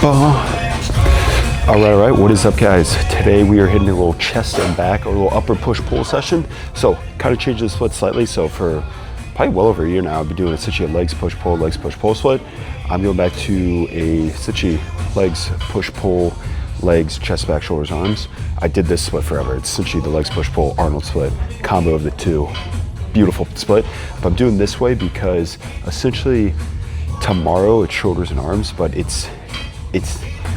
All right, what is up, guys? Today we are hitting a little chest and back, or a little upper push-pull session. So kind of changed the split slightly. So for probably well over a year now, I've been doing essentially a legs push-pull split. I'm going back to a essentially legs push-pull, legs, chest, back, shoulders, arms. I did this split forever. It's essentially the legs push-pull Arnold split, combo of the two. Beautiful split. But I'm doing this way because essentially tomorrow it's shoulders and arms, but it's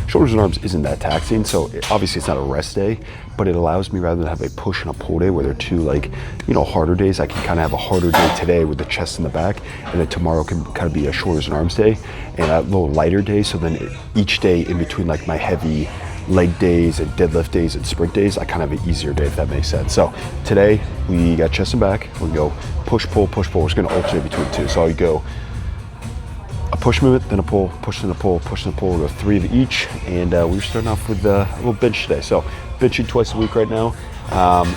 shoulders and arms isn't that taxing, so obviously it's not a rest day, but it allows me, rather than have a push and a pull day where they're two, like, you know, harder days, I can kind of have a harder day today with the chest and the back, and then tomorrow can kind of be a shoulders and arms day and a little lighter day. So then each day in between, like my heavy leg days and deadlift days and sprint days, I kind of have an easier day, if that makes sense. So today we got chest and back. We're gonna go push pull. We're just gonna alternate between two. So I go a push movement, then a pull, push, then a pull, push, then a pull. We'll go 3 of each, and we're starting off with a little bench today. So benching twice a week right now.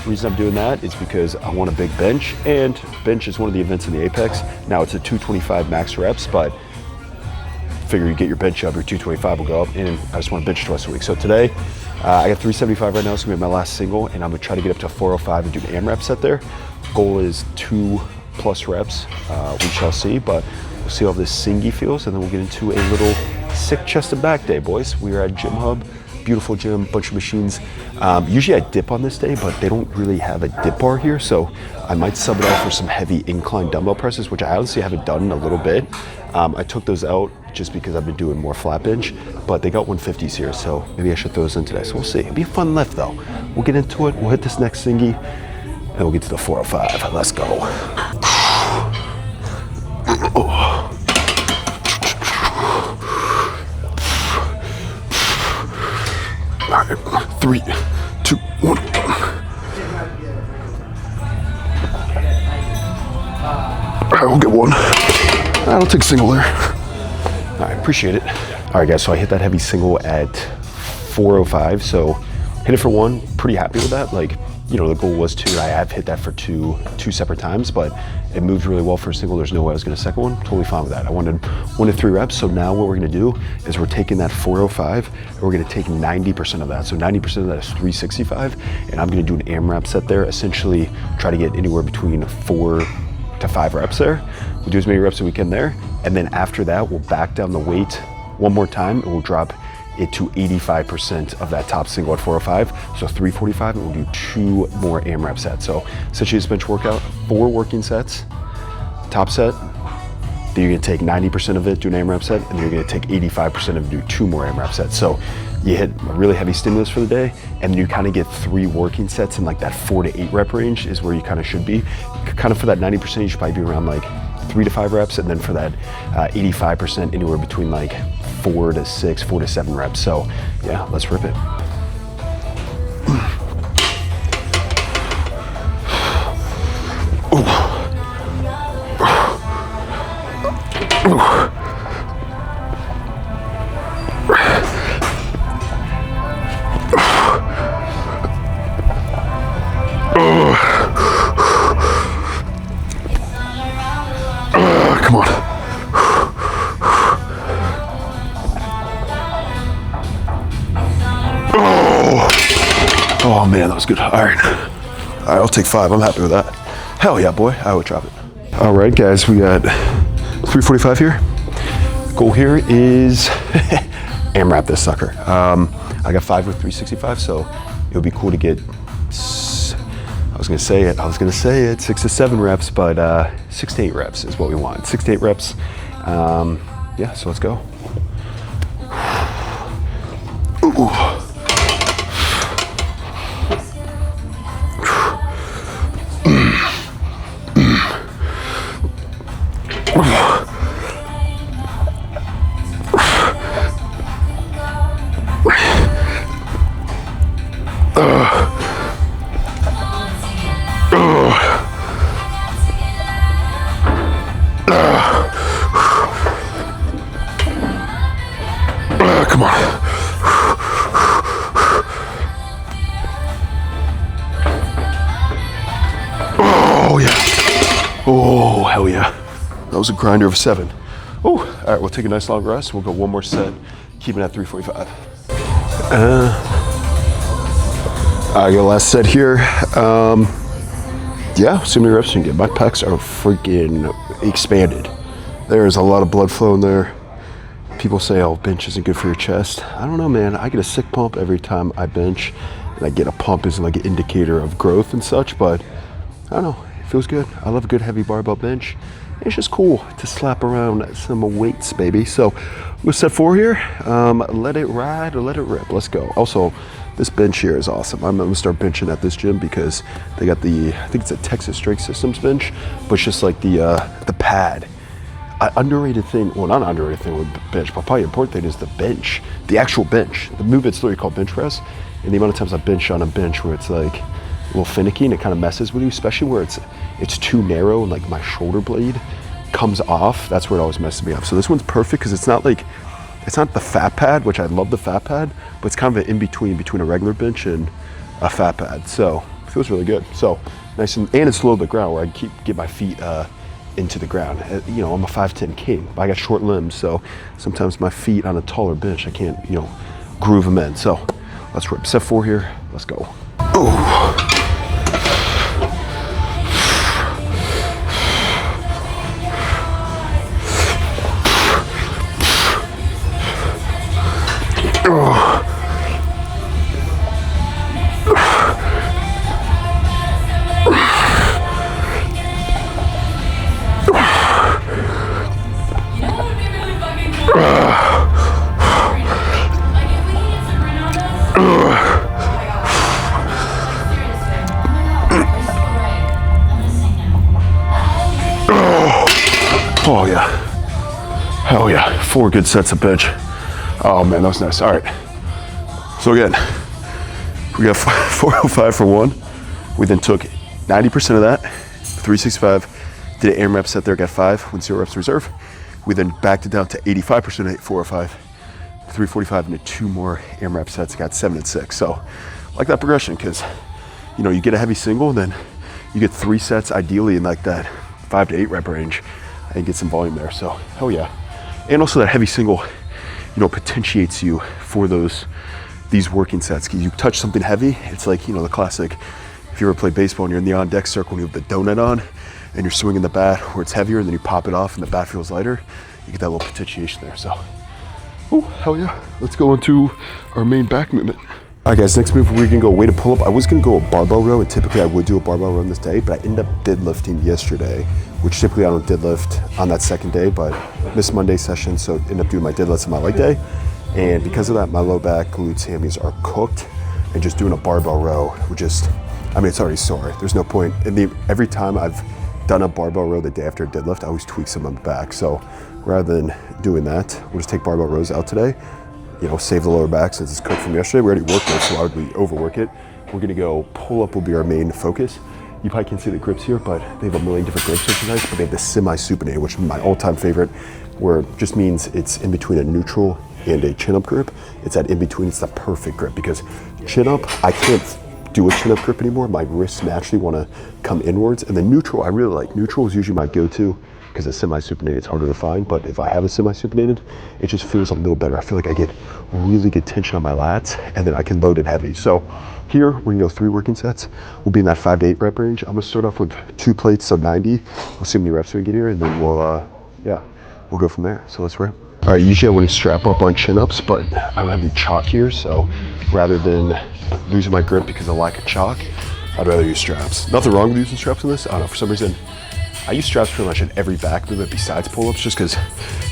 Reason I'm doing that is because I want a big bench, and bench is one of the events in the Apex. Now it's a 225 max reps, but figure you get your bench up, your 225 will go up, and I just want to bench twice a week. So today, I got 375 right now, so I'm gonna be my last single, and I'm gonna try to get up to 405 and do an AMRAP set there. Goal is 2+ reps, we shall see, but we'll see how this singy feels, and then we'll get into a little sick chest and back day, boys. We are at Gym Hub, beautiful gym, bunch of machines. Usually I dip on this day, but they don't really have a dip bar here, so I might sub it out for some heavy incline dumbbell presses, which I honestly haven't done in a little bit. I took those out just because I've been doing more flat bench, but they got 150s here, so maybe I should throw those in today. So we'll see. It'll be a fun lift though. We'll get into it. We'll hit this next singy, and we'll get to the 405. Let's go. All right, 3, 2, 1. All right, we'll get one. I'll take a single there. All right, appreciate it. All right, guys, so I hit that heavy single at 405. So hit it for one, pretty happy with that. Like, you know, the goal was 2. I have hit that for two separate times, but it moved really well for a single. There's no way I was gonna second one. Totally fine with that. I wanted 1 to 3 reps. So now what we're gonna do is we're taking that 405 and we're gonna take 90% of that. So 90% of that is 365. And I'm gonna do an AMRAP set there. Essentially try to get anywhere between 4 to 5 reps there. We'll do as many reps as we can there. And then after that, we'll back down the weight one more time and we'll drop it to 85% of that top single at 405. So 345, and we'll do 2 more AMRAP sets. So essentially this bench workout, 4 working sets, top set, then you're gonna take 90% of it, do an AMRAP set, and then you're gonna take 85% of it, do 2 more AMRAP sets. So you hit a really heavy stimulus for the day, and then you kind of get 3 working sets in like that 4 to 8 rep range is where you kind of should be. Kind of for that 90%, you should probably be around like 3 to 5 reps, and then for that 85%, anywhere between like 4 to 6, 4 to 7 reps. So yeah, let's rip it. Come on. Oh man, that was good. All right, I'll take 5. I'm happy with that. Hell yeah, boy. I would drop it. All right, guys, we got 345 here. Goal here is AMRAP this sucker. I got 5 with 365, so it would be cool to get. I was gonna say it, 6 to 7 reps, but 6 to 8 reps is what we want. 6 to 8 reps. Yeah, so let's go. Ooh. Come on. Oh yeah. Oh hell yeah. That was a grinder of 7. Oh, all right, we'll take a nice long rest. We'll go 1 more set, Keep it at 345. I got last set here. Yeah, see how many reps you can get. My pecs are freaking expanded. There's a lot of blood flow in there. People say, oh, bench isn't good for your chest. I don't know, man. I get a sick pump every time I bench. And I get a pump as like an indicator of growth and such, but I don't know. It feels good. I love a good heavy barbell bench. It's just cool to slap around some weights, baby. So we'll set 4 here. Let it ride or let it rip. Let's go. Also, this bench here is awesome. I'm gonna start benching at this gym because they got the, I think it's a Texas Strength Systems bench, but it's just like the pad. Underrated thing, well, not an underrated thing with the bench, but probably the important thing is the bench, the actual bench. The movement's literally called bench press, and the amount of times I bench on a bench where it's like a little finicky and it kind of messes with you, especially where it's too narrow and like my shoulder blade comes off. That's where it always messes me up. So this one's perfect because it's not the fat pad, which I love the fat pad, but it's kind of an in-between a regular bench and a fat pad. So it feels really good. So nice and it's low to the ground where I get my feet into the ground. You know, I'm a 5'10" king, but I got short limbs, so sometimes my feet on a taller bench, I can't, you know, groove them in. So let's rip set 4 here. Let's go. Ooh. Oh yeah, hell yeah, 4 good sets of bench. Oh man, that was nice. All right, so again, we got 405 for 1. We then took 90% of that, 365, did an AMRAP set there, got 5 with 0 reps reserve. We then backed it down to 85% at 405, 345 into 2 more AMRAP sets, got 7 and 6. So I like that progression because, you know, you get a heavy single, then you get 3 sets ideally in like that 5 to 8 rep range and get some volume there. So hell yeah. And also that heavy single, you know, potentiates you for these working sets. Because you touch something heavy, it's like, you know, the classic, if you ever play baseball and you're in the on deck circle and you have the donut on and you're swinging the bat where it's heavier and then you pop it off and the bat feels lighter, you get that little potentiation there. So, oh, hell yeah. Let's go into our main back movement. All right guys, next move we're gonna go weighted pull up. I was gonna go a barbell row, and typically I would do a barbell row on this day, but I ended up deadlifting yesterday, which typically I don't deadlift on that second day, but missed Monday session, so ended up doing my deadlifts on my leg day. And because of that, my low back, glutes, hammies are cooked, and just doing a barbell row would just, I mean, it's already sore. There's no point. Every time I've done a barbell row the day after a deadlift, I always tweak some on the back. So rather than doing that, we'll just take barbell rows out today. You know, save the lower back since it's cooked from yesterday. We already worked it, so why would we overwork it? We're gonna go pull up will be our main focus. You probably can't see the grips here, but they have a million different grip exercises, but they have the semi-supinated, which is my all-time favorite, where it just means it's in between a neutral and a chin-up grip. It's that in-between, it's the perfect grip, because chin-up, I can't do a chin-up grip anymore. My wrists naturally wanna come inwards, and the neutral, I really like. Neutral is usually my go-to, because a semi-supinated, it's harder to find, but if I have a semi-supinated, it just feels a little better. I feel like I get really good tension on my lats, and then I can load it heavy. So here, we're gonna go 3 working sets. We'll be in that 5 to 8 rep range. I'm gonna start off with 2 plates, so 90. We'll see how many reps we get here, and then we'll go from there. So let's rip. All right, usually I wouldn't strap up on chin-ups, but I don't have any chalk here, so rather than losing my grip because of lack of chalk, I'd rather use straps. Nothing wrong with using straps in this. I don't know, for some reason, I use straps pretty much in every back movement besides pull-ups, just because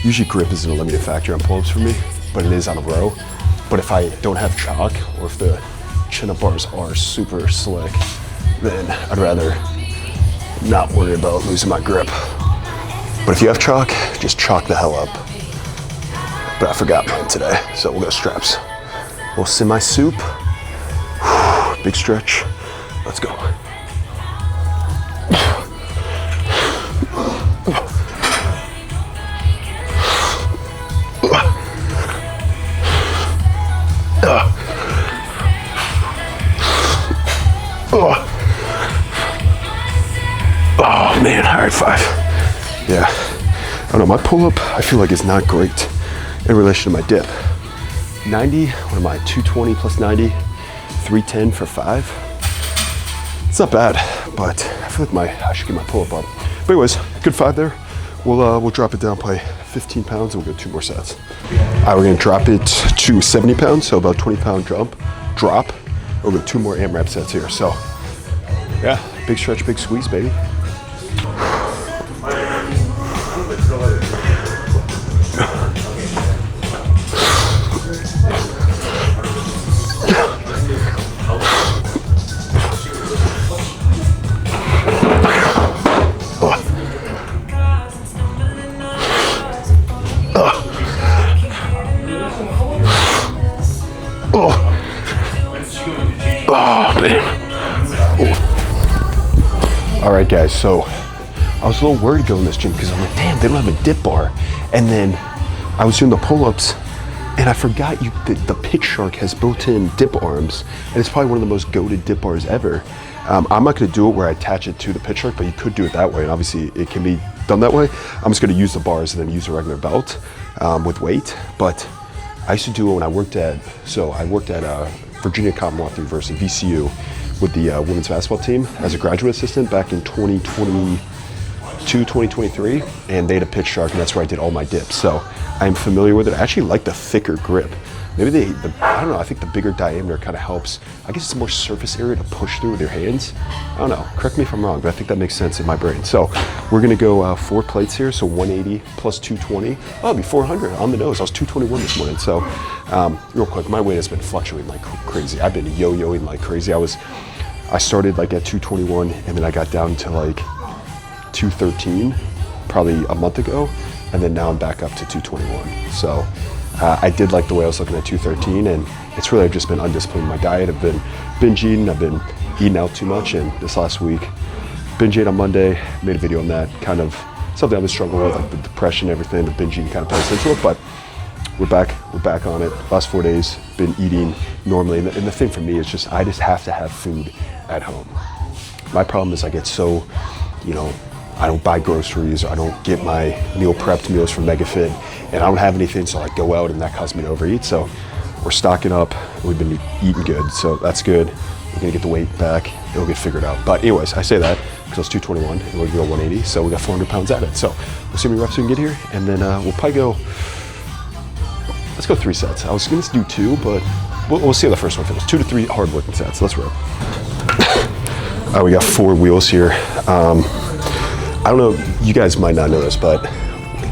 usually grip isn't a limiting factor on pull-ups for me, but it is on a row. But if I don't have chalk, or if the chin-up bars are super slick, then I'd rather not worry about losing my grip. But if you have chalk, just chalk the hell up. But I forgot mine today, so we'll go straps. A little semi-soup, big stretch, let's go. Oh man, all right, 5. Yeah, I don't know, my pull-up, I feel like is not great in relation to my dip. 90, what am I, 220 plus 90, 310 for 5. It's not bad, but I feel like I should get my pull-up up. But anyways, good 5 there. We'll drop it down by 15 pounds and we'll go 2 more sets. All right, we're gonna drop it to 70 pounds, so about 20-pound drop. We'll go 2 more AMRAP sets here. So yeah, big stretch, big squeeze, baby. All right, guys, so I was a little worried going to this gym because I'm like, damn, they don't have a dip bar. And then I was doing the pull-ups and I forgot the Pitch Shark has built-in dip arms, and it's probably one of the most goated dip bars ever. I'm not gonna do it where I attach it to the Pitch Shark, but you could do it that way, and obviously it can be done that way. I'm just gonna use the bars and then use a regular belt with weight. But I used to do it when I worked at Virginia Commonwealth University, VCU, with the women's basketball team as a graduate assistant back in 2022, 2023, and they had a Pitch Shark, and that's where I did all my dips. So I'm familiar with it. I actually like the thicker grip. Maybe I don't know, I think the bigger diameter kind of helps. I guess it's more surface area to push through with your hands. I don't know, correct me if I'm wrong, but I think that makes sense in my brain. So we're gonna go 4 plates here, so 180 plus 220. Oh, it'll be 400 on the nose. I was 221 this morning. So real quick, my weight has been fluctuating like crazy. I've been yo-yoing like crazy. I started like at 221 and then I got down to like 213 probably a month ago, and then now I'm back up to 221. So I did like the way I was looking at 213, and it's really just been undisciplined in my diet. I've been binge eating, I've been eating out too much, and this last week, binge ate on Monday, made a video on that, kind of something I've been struggling with, like the depression, everything, the binge eating kind of plays into it, but we're back on it. Last 4 days, been eating normally, and the thing for me is just, I just have to have food at home. My problem is I get so, I don't buy groceries, or I don't get my meal prepped meals from MegaFit, and I don't have anything, so I go out and that causes me to overeat. So we're stocking up, we've been eating good, so that's good. We're gonna get the weight back, it'll get figured out. But anyways, I say that because I was 221 and we're gonna go 180, so we got 400 pounds at it. So we'll see how many reps we can get here, and then we'll probably go, let's go 3 sets. I was gonna do 2, but we'll see how the first one feels. 2 to 3 hard working sets, let's rip. All right, we got 4 wheels here. I don't know, you guys might not know this, but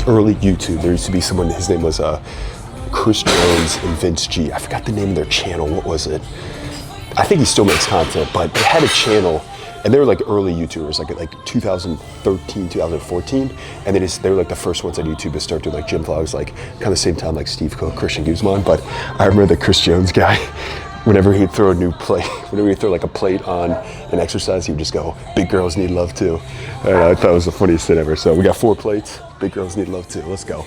early YouTube, there used to be someone, his name was Chris Jones and Vince G. I forgot the name of their channel, what was it? I think he still makes content, but they had a channel, and they were like early YouTubers, like 2013, 2014, and they were like the first ones on YouTube to start doing like gym vlogs, like kind of the same time like Steve Cook, Christian Guzman. But I remember the Chris Jones guy, whenever he'd throw a new plate, whenever he'd throw like a plate on an exercise, he would just go, "Big girls need love too." I thought it was the funniest thing ever. So we got 4 plates, big girls need love too. Let's go.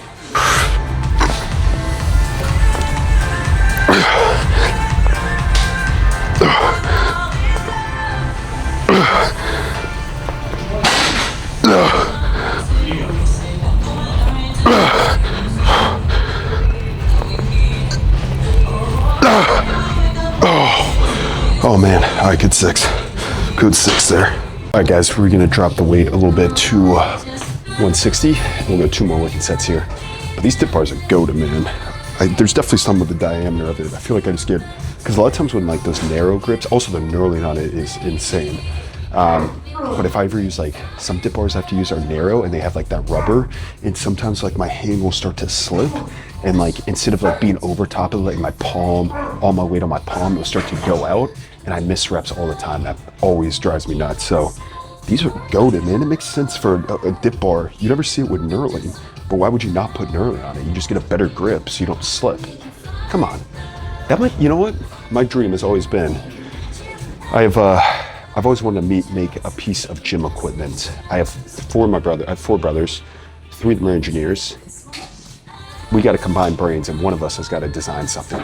Oh man, all right, good 6. Good 6 there. All right guys, we're gonna drop the weight a little bit to 160, and we'll go 2 more working sets here. But these dip bars are goated, man. There's definitely some with the diameter of it. I feel like I just get, because a lot of times when like those narrow grips, also the knurling on it is insane. But if I ever use like, some dip bars I have to use are narrow and they have like that rubber, and sometimes like my hand will start to slip, and like instead of like being over top of like my palm, all my weight on my palm, it'll start to go out, and I miss reps all the time. That always drives me nuts. So these are goated, man. It makes sense for a dip bar. You never see it with knurling, but why would you not put knurling on it? You just get a better grip so you don't slip. Come on. That might, you know what? My dream has always been, I've always wanted to make a piece of gym equipment. I have 4 brothers, 3 of them are engineers. We got to combine brains, and one of us has got to design something,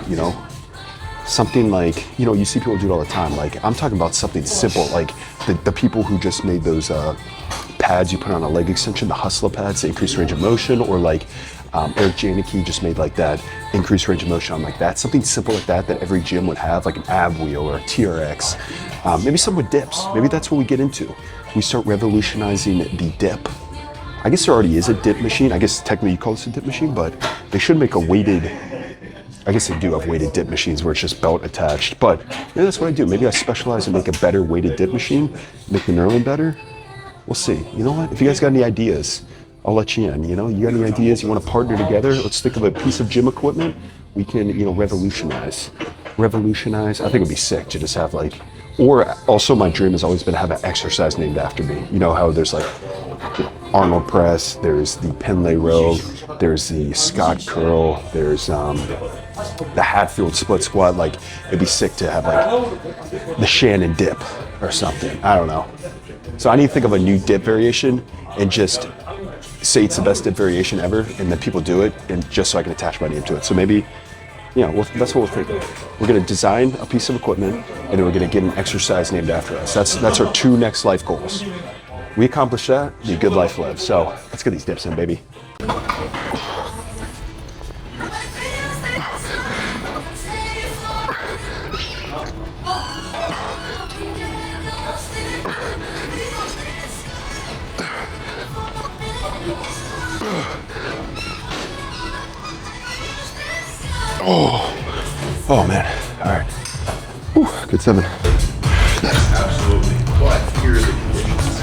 something like, you see people do it all the time. Like, I'm talking about something simple, like the people who just made those pads you put on a leg extension, the Hustler pads to increase range of motion, or like, Eric Janicki just made like that increased range of motion. I'm like, that's something simple like that every gym would have, like an ab wheel or a TRX. Maybe some with dips. Maybe that's what we get into. We start revolutionizing the dip. I guess there already is a dip machine. I guess technically you call this a dip machine, but they should make a weighted, I guess they do have weighted dip machines where it's just belt attached, but maybe that's what I do. Maybe I specialize and make a better weighted dip machine, make the knurling better. We'll see. You know what? If you guys got any ideas, I'll let you in. You know, you got any ideas? You want to partner together? Let's think of a piece of gym equipment we can, you know, revolutionize. Revolutionize. I think it'd be sick to just have like, or also my dream has always been to have an exercise named after me. You know how there's like, you know, Arnold press, there's the Penlay row, there's the Scott curl, there's the Hatfield split squat. Like, it'd be sick to have like the Shannon dip or something. I don't know. So I need to think of a new dip variation and just say it's the best dip variation ever, and then people do it, and just so I can attach my name to it. So maybe, you know, that's what we're thinking. We're gonna design a piece of equipment, and then we're gonna get an exercise named after us. That's our 2 next life goals. We accomplish that, be a good life lived. So let's get these dips in, baby. Oh man, all right. Whew, good 7. Absolutely, but here are the conditions.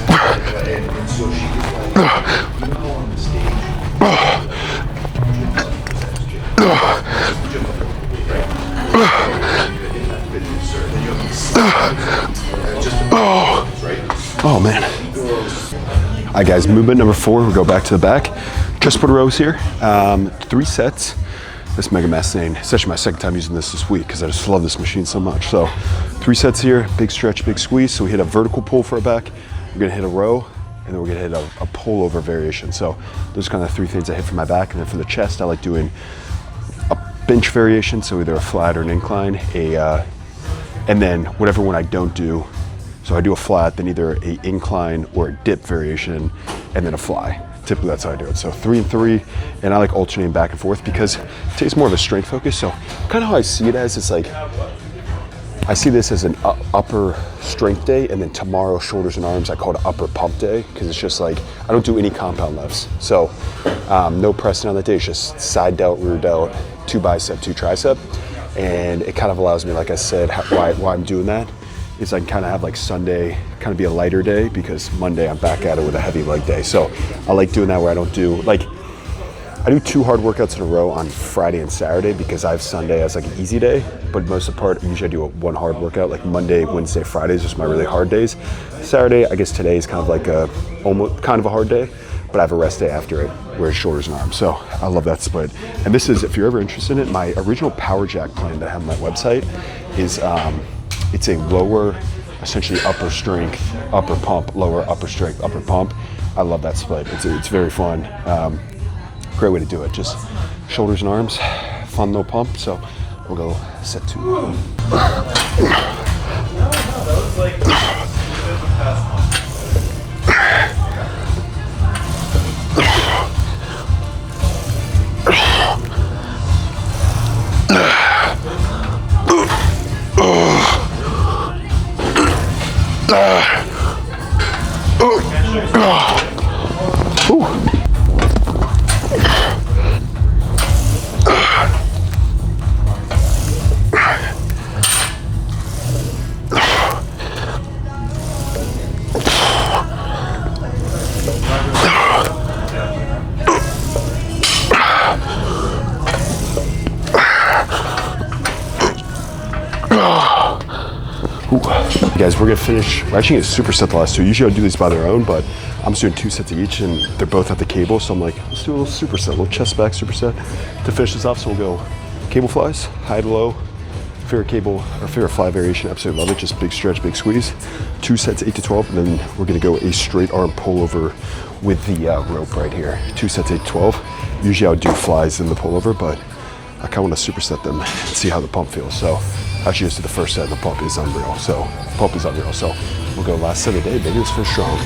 And so she was like, you know, on the stage, oh man. All right guys, movement number 4, we'll go back to the back. Chest put rows here, 3 sets. This Mega Mass thing, it's actually my second time using this week because I just love this machine so much. So 3 sets here, big stretch, big squeeze. So we hit a vertical pull for our back, we're gonna hit a row, and then we're gonna hit a pull over variation. So those are kind of the 3 things I hit for my back. And then for the chest, I like doing a bench variation, so either a flat or an incline, and then whatever one I don't do. So I do a flat, then either a incline or a dip variation, and then a fly. Typically that's how I do it. So 3 and 3, and I like alternating back and forth because it takes more of a strength focus. So kind of how I see it as, it's like, I see this as an upper strength day, and then tomorrow, shoulders and arms, I call it upper pump day, because it's just like, I don't do any compound lifts. So no pressing on that day, it's just side delt, rear delt, 2 bicep, 2 tricep. And it kind of allows me, like I said, why I'm doing that is I can kind of have like Sunday kind of be a lighter day, because Monday I'm back at it with a heavy leg day. So I like doing that where I don't do, like, I do 2 hard workouts in a row on Friday and Saturday because I have Sunday as like an easy day, but most of the part, usually I do 1 hard workout, like Monday, Wednesday, Friday is just my really hard days. Saturday, I guess today is kind of like almost kind of a hard day, but I have a rest day after it where it's shoulders and arms. So I love that split. And this is, if you're ever interested in it, my original Power Jack plan that I have on my website is, it's a lower, essentially upper strength, upper pump, lower upper strength, upper pump. I love that split. It's very fun. Great way to do it. Just shoulders and arms, fun little pump. So we'll go set 2. no, that was like the past month. Guys, we're gonna finish, we're actually gonna superset the last 2. Usually I'll do these by their own, but I'm just doing 2 sets of each, and they're both at the cable. So I'm like, let's do a little superset, a little chest back superset to finish this off. So we'll go cable flies, high to low, favorite cable or favorite fly variation. Absolutely love it. Just big stretch, big squeeze. 2 sets, 8 to 12, and then we're gonna go a straight arm pullover with the rope right here. 2 sets, 8 to 12. Usually I would do flies in the pullover, but I kind of want to superset them and see how the pump feels. So I actually just did the first set, and the pump is unreal. So pump is unreal. So we'll go last set of the day, baby. Let's finish strong.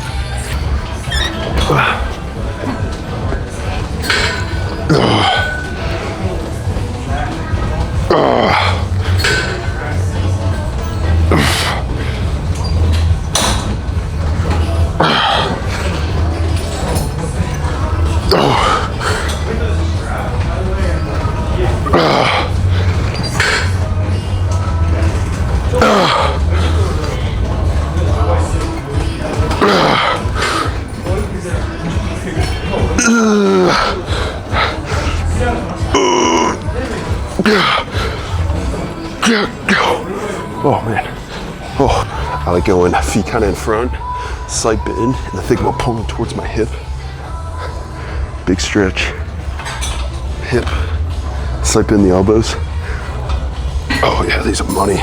Oh man. Oh, I like going feet kind of in front, slight bend, and I think I'm pulling towards my hip. Big stretch. Hip. Slight bend the elbows. Oh yeah, these are money.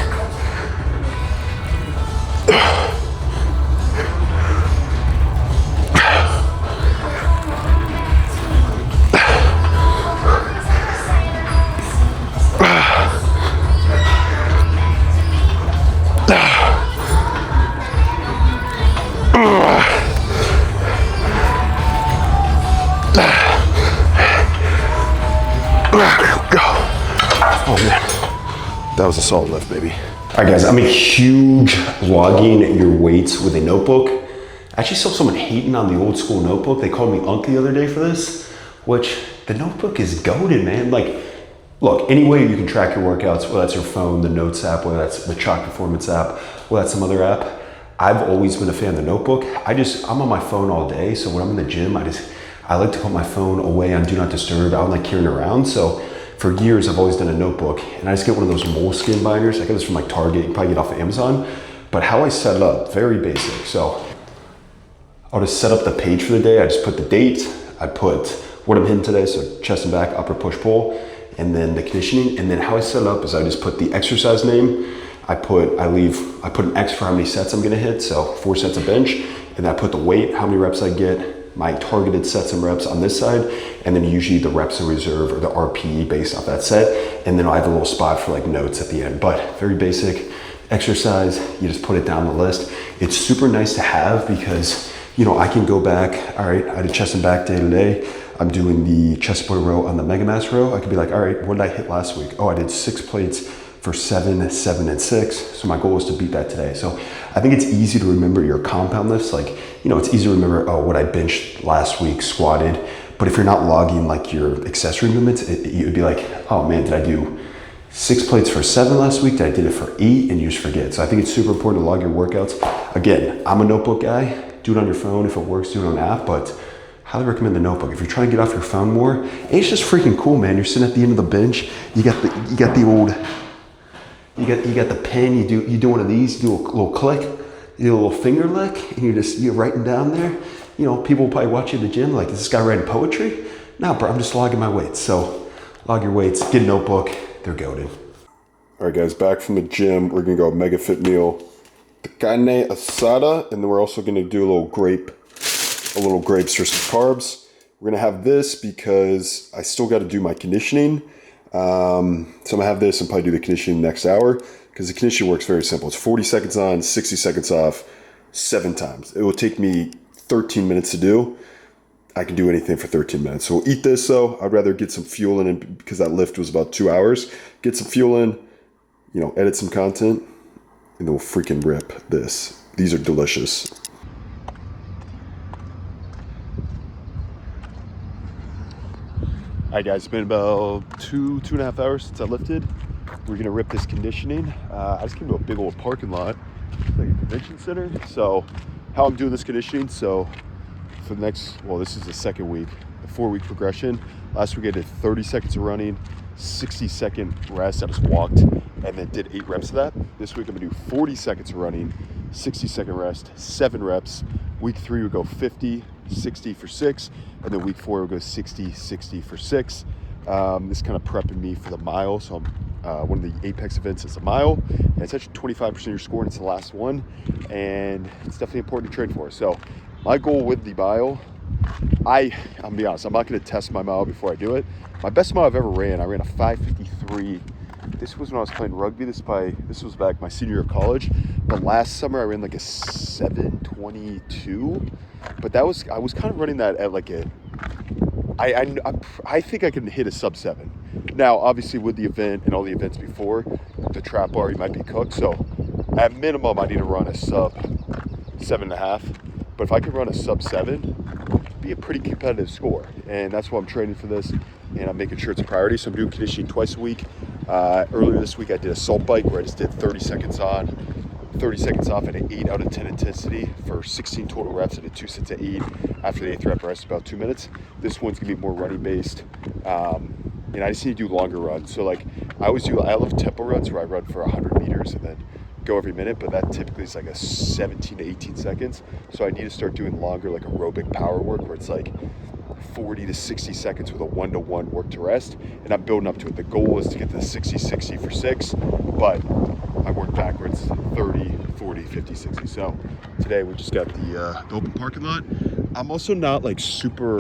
Oh man, that was a solid lift, baby. All right, guys, I'm a huge logging your weights with a notebook. I actually saw someone hating on the old school notebook. They called me Unc the other day for this, which the notebook is goated, man. Like, look, any way you can track your workouts, whether that's your phone, the Notes app, whether that's the Chalk Performance app, whether that's some other app. I've always been a fan of the notebook. I'm on my phone all day, so when I'm in the gym, I like to put my phone away on Do Not Disturb. I don't like carrying it around, so for years, I've always done a notebook, and I just get one of those moleskin binders. I get this from like Target, you can probably get off of Amazon. But how I set it up, very basic. So I'll just set up the page for the day. I just put the date, I put what I'm hitting today, so chest and back, upper push pull, and then the conditioning. And then how I set it up is I just put the exercise name. I put an X for how many sets I'm gonna hit, so 4 sets of bench, and I put the weight, how many reps I get, my targeted sets and reps on this side, and then usually the reps in reserve or the RPE based off that set. And then I have a little spot for like notes at the end, but very basic exercise. You just put it down the list. It's super nice to have because, you know, I can go back, all right, I did chest and back day today. I'm doing the chest support row on the mega mass row. I could be like, all right, what did I hit last week? Oh, I did 6 plates for 7, 7, and 6. So my goal is to beat that today. So I think it's easy to remember your compound lifts. Like, you know, it's easy to remember, oh, what I benched last week, squatted. But if you're not logging like your accessory movements, it would be like, oh man, did I do 6 plates for 7 last week? Did I did it for 8? And you just forget. So I think it's super important to log your workouts. Again, I'm a notebook guy. Do it on your phone. If it works, do it on an app. But highly recommend the notebook. If you're trying to get off your phone more, it's just freaking cool, man. You're sitting at the end of the bench. You got the old, you got the pen. You do one of these. You do a little click. You do a little finger lick, and you're writing down there. You know, people will probably watch you in the gym. Like, is this guy writing poetry? No, bro. I'm just logging my weights. So, log your weights. Get a notebook. They're goated. All right, guys. Back from the gym. We're gonna go mega fit meal, the carne asada, and then we're also gonna do a little grapes for some carbs. We're gonna have this because I still got to do my conditioning. So I'm gonna have this and probably do the conditioning next hour because the conditioning works very simple. It's 40 seconds on, 60 seconds off, 7 times. It will take me 13 minutes to do. I can do anything for 13 minutes. So we'll eat this though. I'd rather get some fuel in because that lift was about 2 hours. Get some fuel in, you know, edit some content, and then we'll freaking rip this. These are delicious. All right, guys, it's been about two and a half hours since I lifted. We're gonna rip this conditioning. I just came to a big old parking lot, like a convention center. So how I'm doing this conditioning, so for the next, well, this is the second week, the 4-week progression. Last week I did 30 seconds of running, 60-second rest. I just walked and then did 8 reps of that. This week I'm gonna do 40 seconds of running, 60-second rest, 7 reps. Week 3 we go 50, 60 for 6, and then week 4 we'll go 60, 60 for 6. This kind of prepping me for the mile. So I'm one of the Apex events is a mile, and it's actually 25% of your score, and it's the last one, and it's definitely important to train for. So my goal with the mile, I'm gonna be honest, I'm not gonna test my mile before I do it. My best mile I've ever ran, I ran a 5:53. This was when I was playing rugby. This was back my senior year of college. But last summer I ran like a 7:22. But I was kind of running that at like I think I can hit a sub 7. Now, obviously with the event and all the events before, the trap bar, you might be cooked. So at minimum, I need to run a sub 7.5. But if I could run a sub 7, it'd be a pretty competitive score. And that's why I'm training for this. And I'm making sure it's a priority. So I'm doing conditioning twice a week. Earlier this week, I did a salt bike where I just did 30 seconds on, 30 seconds off at an 8 out of 10 intensity for 16 total reps. I did 2 sets of 8. After the 8th rep, I rested about 2 minutes. This one's gonna be more running based. and I just need to do longer runs. So like I love tempo runs where I run for 100 meters and then go every minute, but that typically is like a 17 to 18 seconds. So I need to start doing longer like aerobic power work where it's like 40 to 60 seconds with a 1-to-1 work to rest, and I'm building up to it. The goal is to get to 60-60 for 6, but I work backwards 30, 40, 50, 60. So today we just got the open parking lot. I'm also not like super,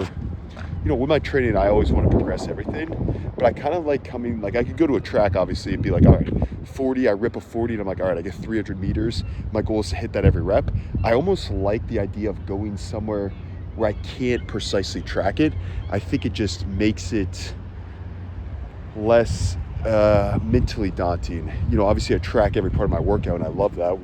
with my training, I always want to progress everything, but I kind of like coming, like I could go to a track obviously and be like, all right, 40, I rip a 40 and I'm like, all right, I get 300 meters. My goal is to hit that every rep. I almost like the idea of going somewhere where I can't precisely track it. I think it just makes it less mentally daunting. Obviously I track every part of my workout and I love that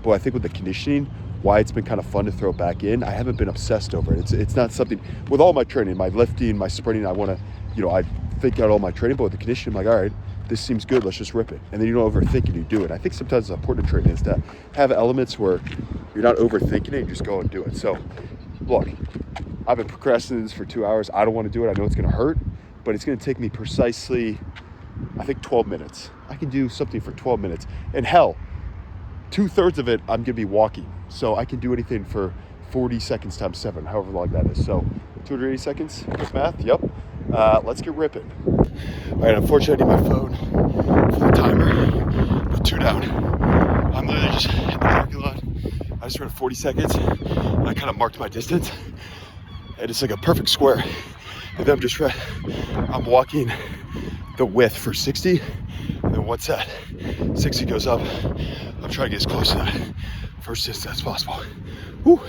but I think with the conditioning, why it's been kind of fun to throw it back in, I haven't been obsessed over it. It's not something, with all my training, my lifting, my sprinting, I want to, I think out all my training, but with the conditioning, I'm like, all right, this seems good, let's just rip it. And then you don't overthink it, you do it. I think sometimes the important training is to have elements where you're not overthinking it, you just go and do it. So look, I've been procrastinating this for 2 hours. I don't want to do it. I know it's going to hurt, but it's going to take me precisely, I think 12 minutes. I can do something for 12 minutes. And hell, 2/3 of it, I'm going to be walking. So I can do anything for 40 seconds times 7, however long that is. So 280 seconds, quick math, yep. Let's get ripping. All right, unfortunately I need my phone for the timer, but 2 down. I'm literally just in the parking lot. I just ran 40 seconds. I kind of marked my distance, and it's like a perfect square. And then I'm walking the width for 60, and then once that 60 goes up, I'm trying to get as close to that first distance as possible. Woo!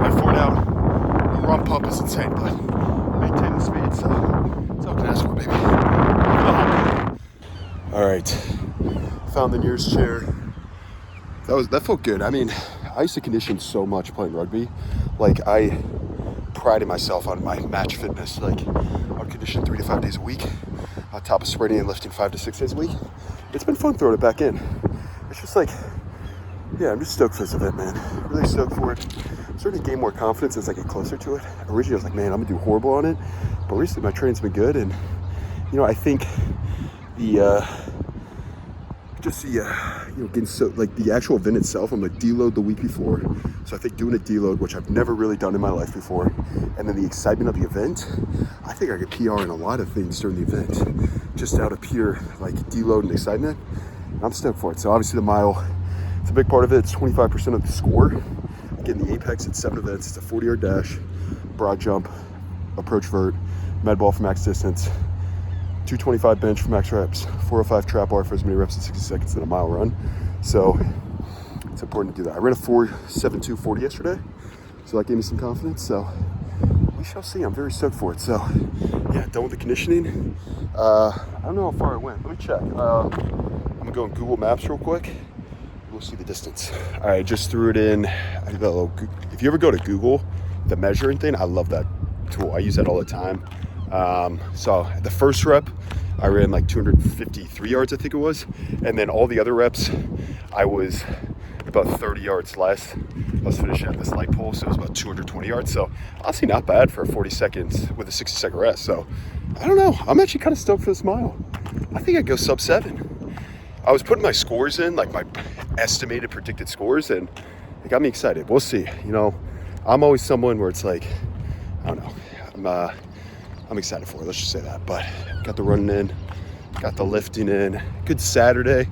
At 4 down, the run pump is insane, but maintain the speed, so that's all I can ask for, baby. All right, found the nearest chair. That felt good. I mean, I used to condition so much playing rugby. Like I prided myself on my match fitness. Like I would condition 3 to 5 days a week, on top of sprinting and lifting 5 to 6 days a week. It's been fun throwing it back in. It's just like, yeah, I'm just stoked for this event, man. Really stoked for it. I'm starting to gain more confidence as I get closer to it. Originally I was like, man, I'm gonna do horrible on it. But recently my training's been good, and I think getting so like the actual event itself, I'm like deload the week before. So I think doing a deload, which I've never really done in my life before, and then the excitement of the event, I think I could PR in a lot of things during the event, just out of pure like deload and excitement. And I'm stoked for it. So obviously the mile, it's a big part of it. It's 25% of the score. Getting the apex at 7 events. It's a 40-yard dash, broad jump, approach vert, med ball for max distance, 225 bench for max reps, 405 trap bar for as many reps in 60 seconds in a mile run. So it's important to do that. I ran a 4:72:40 yesterday, so that gave me some confidence. So we shall see. I'm very stoked for it. So yeah, done with the conditioning. I don't know how far I went. Let me check. I'm gonna go on Google Maps real quick. We'll see the distance. All right, just threw it in. If you ever go to Google, the measuring thing, I love that tool. I use that all the time. So the first rep, I ran like 253 yards, I think it was. And then all the other reps, I was about 30 yards less. I was finishing at this light pole, so it was about 220 yards. So honestly, not bad for 40 seconds with a 60-second rest. So I don't know. I'm actually kind of stoked for this mile. I think I'd go sub 7. I was putting my scores in, like my estimated predicted scores, and it got me excited. We'll see. I'm always someone where it's like, I don't know. I'm excited for it. Let's just say that. But got the running in, got the lifting in. Good Saturday.